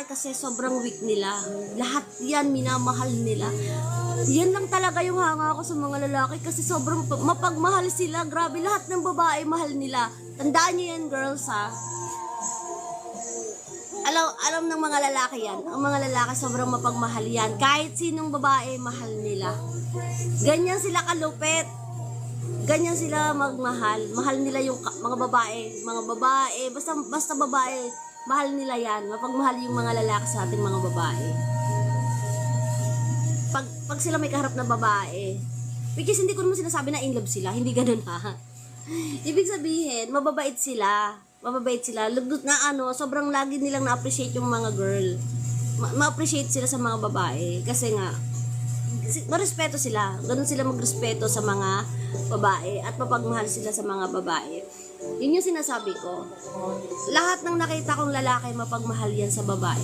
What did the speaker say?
kasi sobrang weak nila. Lahat yan minamahal nila. Yan lang talaga yung hanga ko sa mga lalaki kasi sobrang mapagmahal sila. Grabe, lahat ng babae mahal nila. Tandaan niyo yan, girls, ha. Alam ng mga lalaki yan. Ang mga lalaki sobrang mapagmahal yan. Kahit sinong babae, mahal nila. Ganyan sila kalupit. Ganyan sila magmahal. Mahal nila yung mga babae. Mga babae, basta babae, mahal nila yan. Mapagmahal yung mga lalaki sa ating mga babae. Pag sila may kaharap na babae, which is hindi ko naman sinasabi na in love sila. Hindi ganun, ha. Ibig sabihin, mababait sila. Mababait sila. Lugdot na sobrang lagi nilang na-appreciate yung mga girl. Ma-appreciate sila sa mga babae. Kasi nga, marespeto sila. Ganun sila magrespeto sa mga babae at mapagmahal sila sa mga babae. Yun yung sinasabi ko. Lahat ng nakita kong lalaki, mapagmahal yan sa babae.